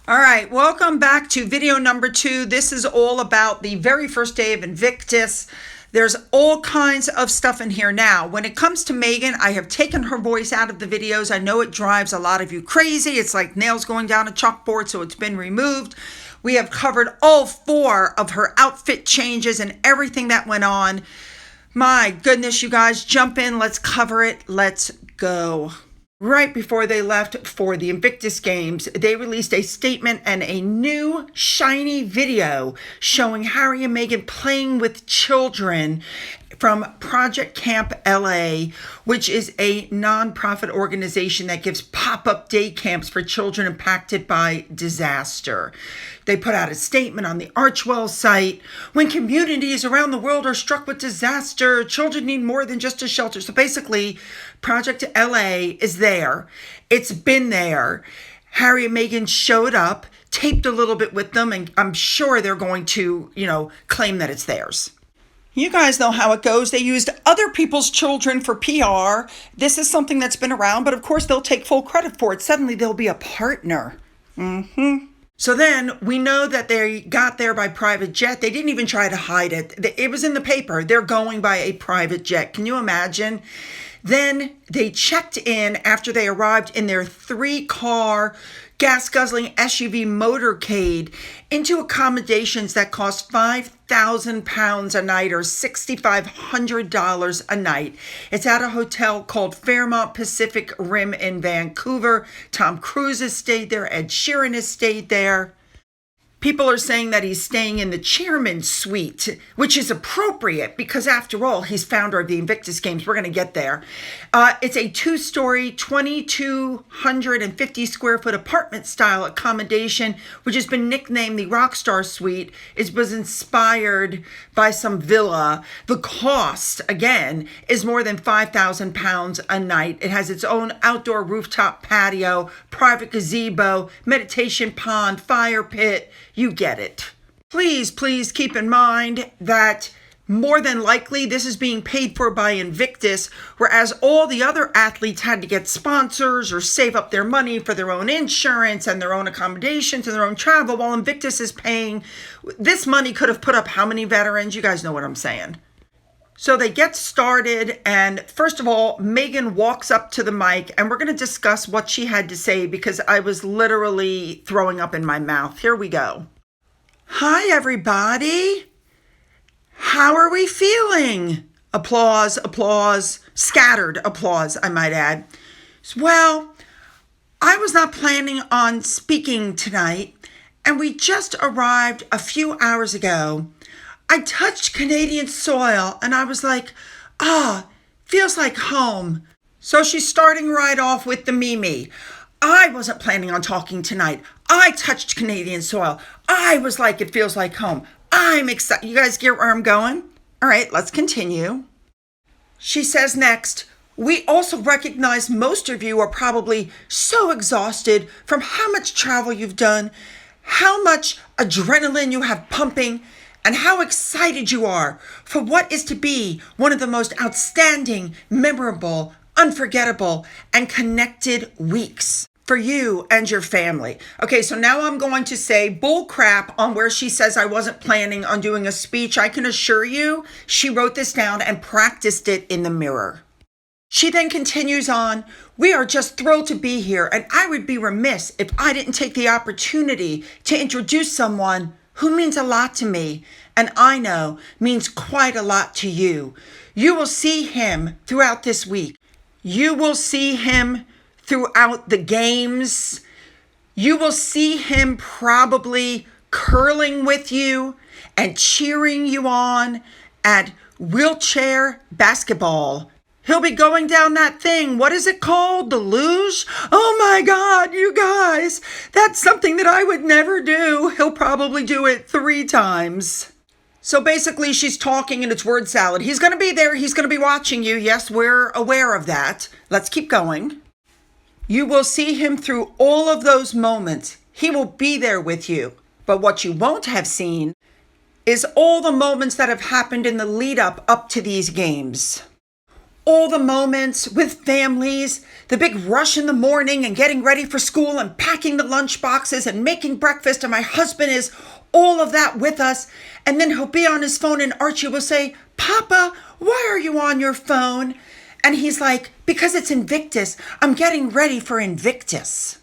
All right, welcome back to video number 2. This is all about the very first day of Invictus. There's all kinds of stuff in here now. When it comes to Megan, I have taken her voice out of the videos. I know it drives a lot of you crazy. It's like nails going down a chalkboard, so it's been removed. We have covered all 4 of her outfit changes and everything that went on. My goodness, you guys, jump in. Let's cover it. Let's go. Right before they left for the Invictus Games, they released a statement and a new shiny video showing Harry and Meghan playing with children from Project Camp LA, which is a nonprofit organization that gives pop-up day camps for children impacted by disaster. They put out a statement on the Archwell site. When communities around the world are struck with disaster, children need more than just a shelter. So basically, Project LA is there. It's been there. Harry and Meghan showed up, taped a little bit with them, and I'm sure they're going to, claim that it's theirs. You guys know how it goes. They used other people's children for PR. This is something that's been around, but of course they'll take full credit for it. Suddenly they'll be a partner. So then we know that they got there by private jet. They didn't even try to hide it. It was in the paper. They're going by a private jet. Can you imagine? Then they checked in after they arrived in their 3-car gas-guzzling SUV motorcade into accommodations that cost £5,000 a night or $6,500 a night. It's at a hotel called Fairmont Pacific Rim in Vancouver. Tom Cruise has stayed there. Ed Sheeran has stayed there. People are saying that he's staying in the chairman's suite, which is appropriate because, after all, he's founder of the Invictus Games. We're going to get there. It's a 2-story, 2,250 square foot apartment style accommodation, which has been nicknamed the Rockstar Suite. It was inspired by some villa. The cost, again, is more than £5,000 a night. It has its own outdoor rooftop patio, private gazebo, meditation pond, fire pit. You get it. Please keep in mind that more than likely this is being paid for by Invictus, whereas all the other athletes had to get sponsors or save up their money for their own insurance and their own accommodations and their own travel, while Invictus is paying. This money could have put up how many veterans? You guys know what I'm saying. So they get started, and first of all, Meghan walks up to the mic, and we're going to discuss what she had to say because I was literally throwing up in my mouth. Here we go. Hi, everybody. How are we feeling? Applause, scattered applause, I might add. Well, I was not planning on speaking tonight, and we just arrived a few hours ago. I touched Canadian soil and I was like, feels like home. So she's starting right off with the Mimi. I wasn't planning on talking tonight. I touched Canadian soil. I was like, it feels like home. I'm excited. You guys get where I'm going? All right, let's continue. She says next, we also recognize most of you are probably so exhausted from how much travel you've done, how much adrenaline you have pumping, and how excited you are for what is to be one of the most outstanding, memorable, unforgettable, and connected weeks for you and your family. Okay, so now I'm going to say bull crap on where she says I wasn't planning on doing a speech. I can assure you she wrote this down and practiced it in the mirror. She then continues on, we are just thrilled to be here, and I would be remiss if I didn't take the opportunity to introduce someone who means a lot to me, and I know means quite a lot to you. You will see him throughout this week. You will see him throughout the games. You will see him probably curling with you and cheering you on at wheelchair basketball. He'll be going down that thing. What is it called? The luge? Oh my God, you guys. That's something that I would never do. He'll probably do it 3 times. So basically she's talking and it's word salad. He's going to be there. He's going to be watching you. Yes, we're aware of that. Let's keep going. You will see him through all of those moments. He will be there with you. But what you won't have seen is all the moments that have happened in the lead up to these games. all the moments with families, the big rush in the morning and getting ready for school and packing the lunch boxes and making breakfast, and my husband is all of that with us. And then he'll be on his phone and Archie will say, "Papa, why are you on your phone?" And he's like, "Because it's Invictus. I'm getting ready for Invictus."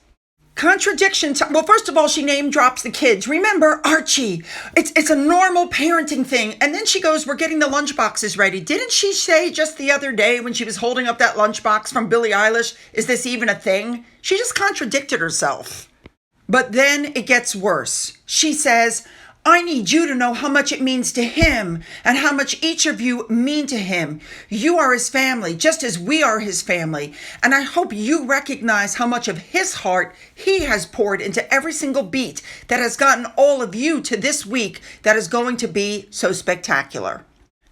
Contradiction. Well, first of all, she name drops the kids. Remember, Archie. It's a normal parenting thing. And then she goes, "We're getting the lunch boxes ready." Didn't she say just the other day when she was holding up that lunchbox from Billie Eilish, "Is this even a thing?" She just contradicted herself. But then it gets worse. She says, "I need you to know how much it means to him and how much each of you mean to him. You are his family, just as we are his family. And I hope you recognize how much of his heart he has poured into every single beat that has gotten all of you to this week that is going to be so spectacular."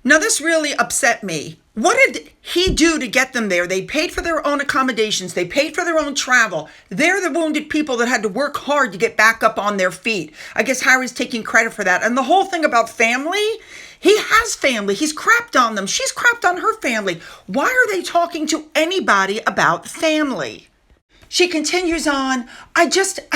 Now, this really upset me. What did he do to get them there? They paid for their own accommodations. They paid for their own travel. They're the wounded people that had to work hard to get back up on their feet. I guess Harry's taking credit for that. And the whole thing about family, he has family. He's crapped on them. She's crapped on her family. Why are they talking to anybody about family? She continues on, I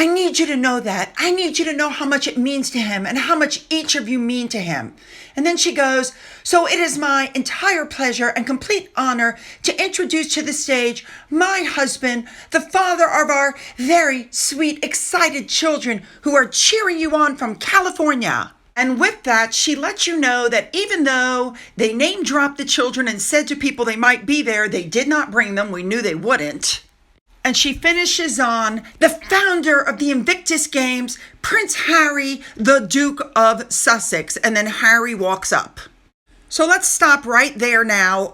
need you to know that. I need you to know how much it means to him and how much each of you mean to him. And then she goes, "So it is my entire pleasure and complete honor to introduce to the stage my husband, the father of our very sweet, excited children who are cheering you on from California." And with that, she lets you know that even though they name dropped the children and said to people they might be there, they did not bring them. We knew they wouldn't. And she finishes on the founder of the Invictus Games, Prince Harry, the Duke of Sussex. And then Harry walks up. So let's stop right there now.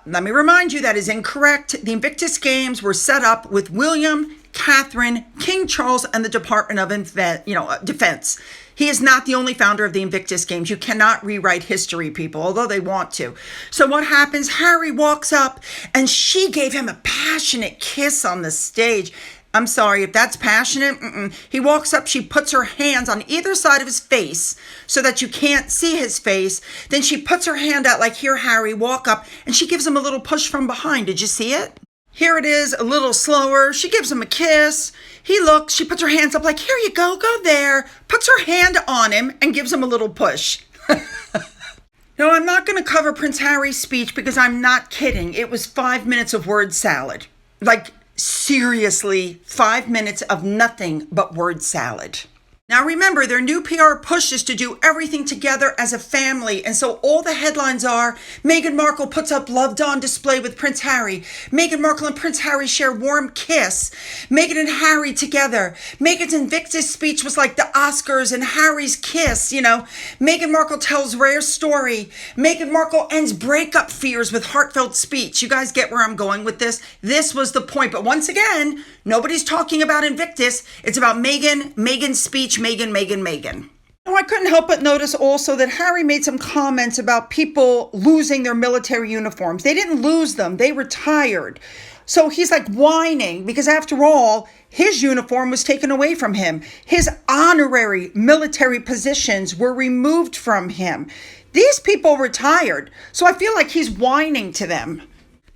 Let me remind you that is incorrect. The Invictus Games were set up with William, Catherine, King Charles, and the Department of Defense. He is not the only founder of the Invictus Games. You cannot rewrite history, people, although they want to. So what happens? Harry walks up and she gave him a passionate kiss on the stage. I'm sorry, if that's passionate, He walks up, she puts her hands on either side of his face so that you can't see his face. Then she puts her hand out like, "Here, Harry, walk up." And she gives him a little push from behind. Did you see it? Here it is, a little slower. She gives him a kiss. He looks, she puts her hands up like, "Here you go, go there." Puts her hand on him and gives him a little push. No, I'm not going to cover Prince Harry's speech because I'm not kidding. It was 5 minutes of word salad. Like, seriously, 5 minutes of nothing but word salad. Now remember, their new PR push is to do everything together as a family. And so all the headlines are, Meghan Markle puts up loved on display with Prince Harry. Meghan Markle and Prince Harry share warm kiss. Meghan and Harry together. Meghan's Invictus speech was like the Oscars and Harry's kiss, Meghan Markle tells rare story. Meghan Markle ends breakup fears with heartfelt speech. You guys get where I'm going with this? This was the point. But once again, nobody's talking about Invictus. It's about Meghan's speech, Meghan. Now, I couldn't help but notice also that Harry made some comments about people losing their military uniforms. They didn't lose them. They retired. So he's like whining because after all, his uniform was taken away from him. His honorary military positions were removed from him. These people retired. So I feel like he's whining to them.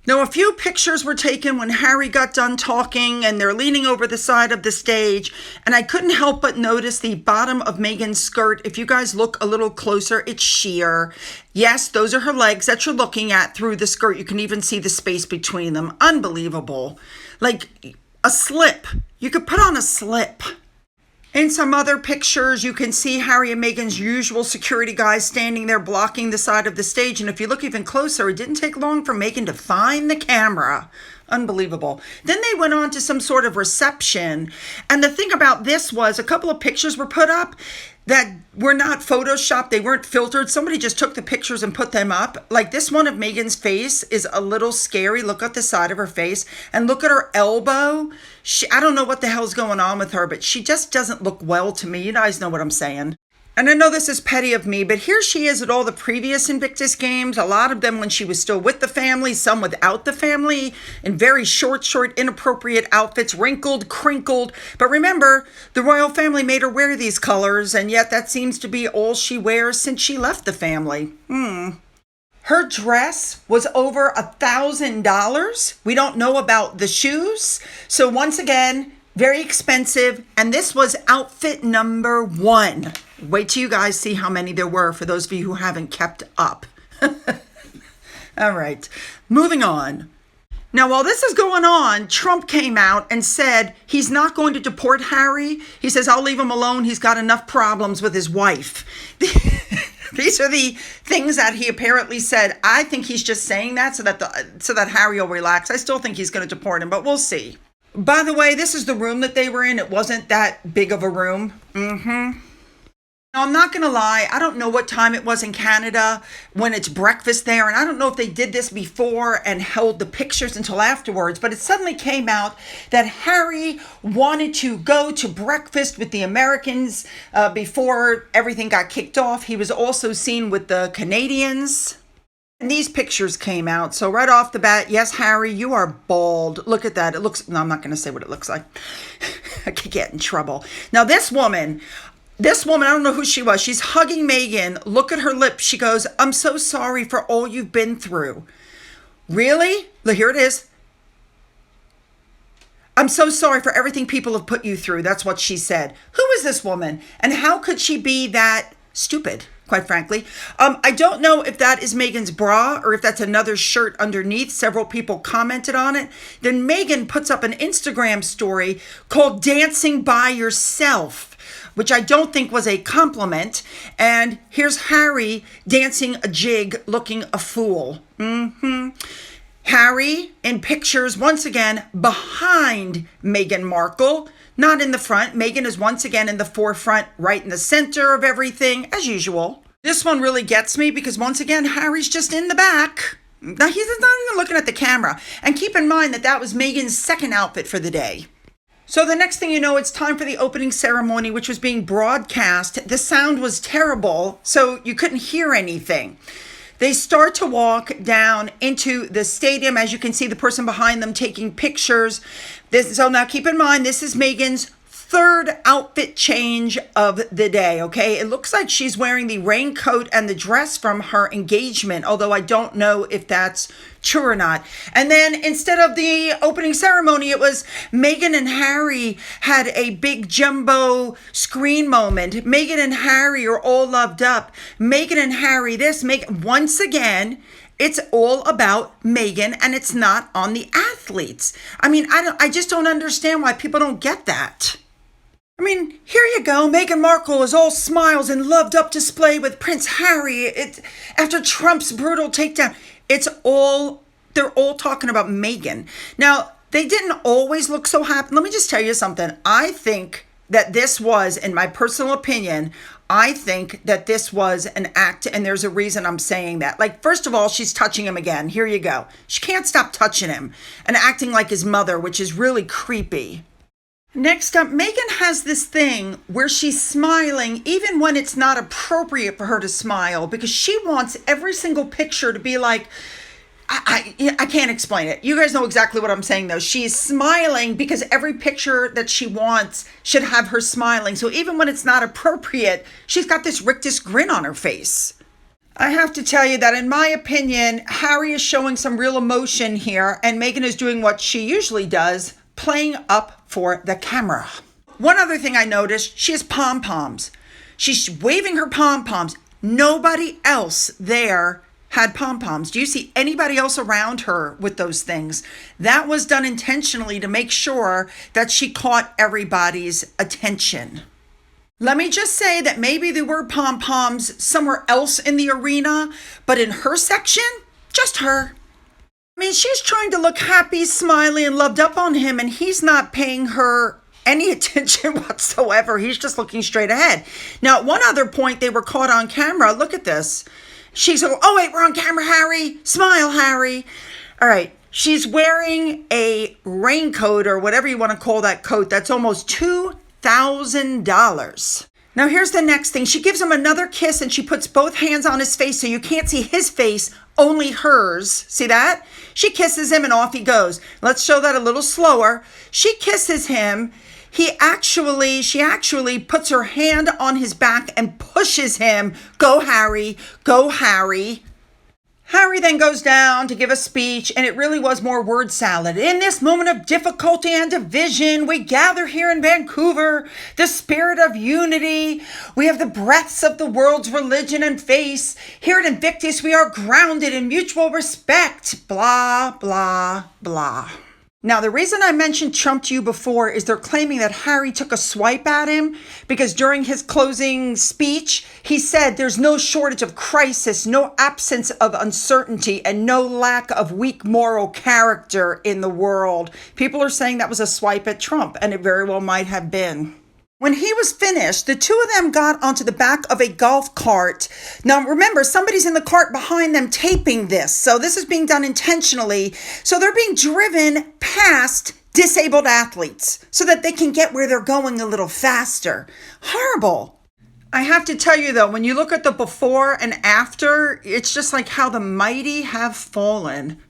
Now, a few pictures were taken when Harry got done talking and they're leaning over the side of the stage. And I couldn't help but notice the bottom of Meghan's skirt. If you guys look a little closer, it's sheer. Yes, those are her legs that you're looking at through the skirt. You can even see the space between them. Unbelievable. Like a slip. You could put on a slip. In some other pictures, you can see Harry and Meghan's usual security guys standing there blocking the side of the stage. And if you look even closer, it didn't take long for Meghan to find the camera. Unbelievable. Then they went on to some sort of reception. And the thing about this was a couple of pictures were put up that were not photoshopped. They weren't filtered. Somebody just took the pictures and put them up. Like this one of Meghan's face is a little scary. Look at the side of her face and look at her elbow. I don't know what the hell's going on with her, but she just doesn't look well to me. You guys know what I'm saying. And I know this is petty of me, but here she is at all the previous Invictus Games, a lot of them when she was still with the family, some without the family, in very short, inappropriate outfits, wrinkled, crinkled. But remember, the royal family made her wear these colors, and yet that seems to be all she wears since she left the family. Her dress was over $1,000. We don't know about the shoes. So once again, very expensive. And this was outfit number 1. Wait till you guys see how many there were for those of you who haven't kept up. All right, moving on. Now, while this is going on, Trump came out and said he's not going to deport Harry. He says, I'll leave him alone. He's got enough problems with his wife. These are the things that he apparently said. I think he's just saying that so that Harry will relax. I still think he's going to deport him, but we'll see. By the way, this is the room that they were in. It wasn't that big of a room. Now, I'm not going to lie. I don't know what time it was in Canada when it's breakfast there. And I don't know if they did this before and held the pictures until afterwards. But it suddenly came out that Harry wanted to go to breakfast with the Americans before everything got kicked off. He was also seen with the Canadians. And these pictures came out. So right off the bat, yes, Harry, you are bald. Look at that. It looks, no, I'm not going to say what it looks like. I could get in trouble. Now, this woman, I don't know who she was. She's hugging Meghan. Look at her lips. She goes, I'm so sorry for all you've been through. Really? Look, here it is. I'm so sorry for everything people have put you through. That's what she said. Who is this woman? And how could she be that stupid, quite frankly? I don't know if that is Meghan's bra or if that's another shirt underneath. Several people commented on it. Then Meghan puts up an Instagram story called Dancing by Yourself, which I don't think was a compliment. And here's Harry dancing a jig, looking a fool. Harry in pictures, once again, behind Meghan Markle, not in the front. Meghan is once again in the forefront, right in the center of everything, as usual. This one really gets me because, once again, Harry's just in the back. Now, he's not even looking at the camera. And keep in mind that that was Meghan's second outfit for the day. So the next thing you know, it's time for the opening ceremony, which was being broadcast. The sound was terrible, so you couldn't hear anything. They start to walk down into the stadium. As you can see, the person behind them taking pictures. So now keep in mind, this is Meghan's third outfit change of the day, okay? It looks like she's wearing the raincoat and the dress from her engagement, although I don't know if that's true or not. And then instead of the opening ceremony, it was Meghan and Harry had a big jumbo screen moment. Meghan and Harry are all loved up. Meghan and Harry this, once again, it's all about Meghan and it's not on the athletes. I mean, I just don't understand why people don't get that. I mean, here you go. Meghan Markle is all smiles and loved up display with Prince Harry after Trump's brutal takedown. They're all talking about Meghan. Now, they didn't always look so happy. Let me just tell you something. I think that this was, in my personal opinion, I think that this was an act, and there's a reason I'm saying that. Like, first of all, she's touching him again. Here you go. She can't stop touching him and acting like his mother, which is really creepy. Next up, Meghan has this thing where she's smiling even when it's not appropriate for her to smile because she wants every single picture to be like, I can't explain it. You guys know exactly what I'm saying, though. She's smiling because every picture that she wants should have her smiling. So even when it's not appropriate, she's got this rictus grin on her face. I have to tell you that, in my opinion, Harry is showing some real emotion here, and Meghan is doing what she usually does, playing up for the camera. One other thing I noticed, she has pom-poms. She's waving her pom-poms. Nobody else there had pom-poms. Do you see anybody else around her with those things? That was done intentionally to make sure that she caught everybody's attention. Let me just say that maybe there were pom-poms somewhere else in the arena, but in her section, just her. I mean, she's trying to look happy, smiley, and loved up on him, and he's not paying her any attention whatsoever. He's just looking straight ahead. Now, at one other point, they were caught on camera. Look at this. She's like, oh, wait, we're on camera, Harry. Smile, Harry. All right. She's wearing a raincoat or whatever you want to call that coat. That's almost $2,000. Now, here's the next thing. She gives him another kiss and she puts both hands on his face so you can't see his face, only hers. See that? She kisses him and off he goes. Let's show that a little slower. She kisses him. She actually puts her hand on his back and pushes him. Go, Harry. Go, Harry. Harry then goes down to give a speech, and it really was more word salad. In this moment of difficulty and division, we gather here in Vancouver, the spirit of unity. We have the breaths of the world's religion and faith. Here at Invictus, we are grounded in mutual respect. Blah, blah, blah. Now, the reason I mentioned Trump to you before is they're claiming that Harry took a swipe at him because during his closing speech, he said there's no shortage of crisis, no absence of uncertainty, and no lack of weak moral character in the world. People are saying that was a swipe at Trump, and it very well might have been. When he was finished, the two of them got onto the back of a golf cart. Now, remember, somebody's in the cart behind them taping this. So this is being done intentionally. So they're being driven past disabled athletes so that they can get where they're going a little faster. Horrible. I have to tell you, though, when you look at the before and after, it's just like how the mighty have fallen.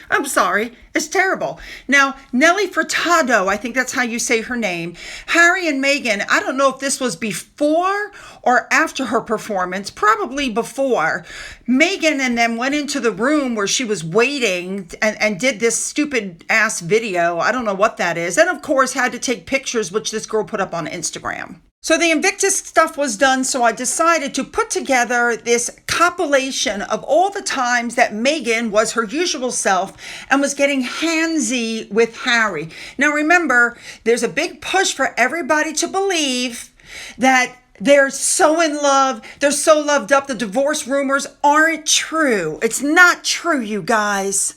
I'm sorry. It's terrible. Now, Nelly Furtado, I think that's how you say her name. Harry and Meghan, I don't know if this was before or after her performance, probably before. Meghan and them went into the room where she was waiting and did this stupid ass video. I don't know what that is. And of course had to take pictures, which this girl put up on Instagram. So the Invictus stuff was done, so I decided to put together this compilation of all the times that Meghan was her usual self and was getting handsy with Harry. Now remember, there's a big push for everybody to believe that they're so in love, they're so loved up, the divorce rumors aren't true. It's not true, you guys.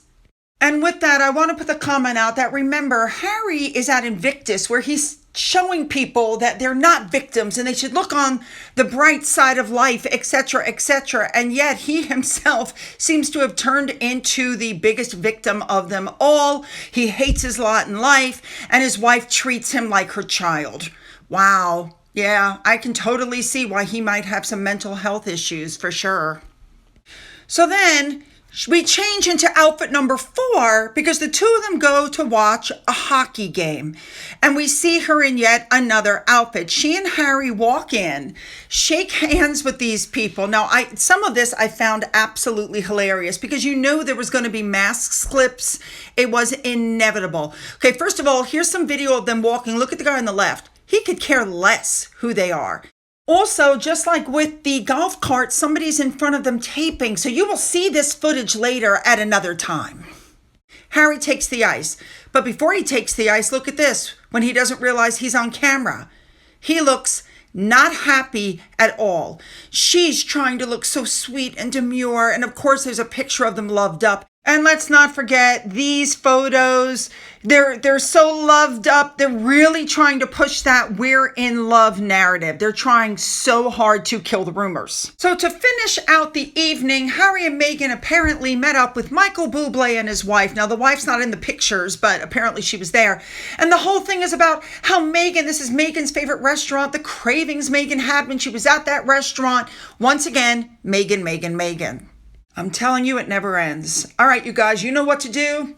And with that, I want to put the comment out that remember, Harry is at Invictus where he's showing people that they're not victims and they should look on the bright side of life, etc., etc. And yet he himself seems to have turned into the biggest victim of them all. He hates his lot in life and his wife treats him like her child. Wow. Yeah, I can totally see why he might have some mental health issues for sure. So then we change into outfit number 4 because the two of them go to watch a hockey game and we see her in yet another outfit. She and Harry walk in, shake hands with these people. Now, some of this I found absolutely hilarious because you know there was going to be mask clips. It was inevitable. Okay, first of all, here's some video of them walking. Look at the guy on the left. He could care less who they are. Also, just like with the golf cart, somebody's in front of them taping. So you will see this footage later at another time. Harry takes the ice. But before he takes the ice, look at this. When he doesn't realize he's on camera, he looks not happy at all. She's trying to look so sweet and demure. And of course, there's a picture of them loved up. And let's not forget these photos. They're so loved up. They're really trying to push that we're in love narrative. They're trying so hard to kill the rumors. So to finish out the evening, Harry and Meghan apparently met up with Michael Bublé and his wife. Now the wife's not in the pictures, but apparently she was there. And the whole thing is about how this is Meghan's favorite restaurant, the cravings Meghan had when she was at that restaurant. Once again, Meghan, Meghan, Meghan. I'm telling you, it never ends. All right, you guys, you know what to do.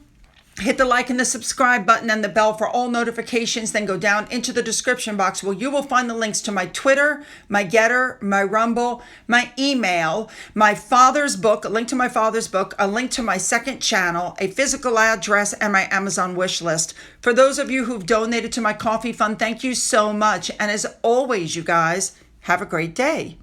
Hit the like and the subscribe button and the bell for all notifications. Then go down into the description box where you will find the links to my Twitter, my Gettr, my Rumble, my email, my father's book, a link to my father's book, a link to my second channel, a physical address, and my Amazon wish list. For those of you who've donated to my coffee fund, thank you so much. And as always, you guys, have a great day.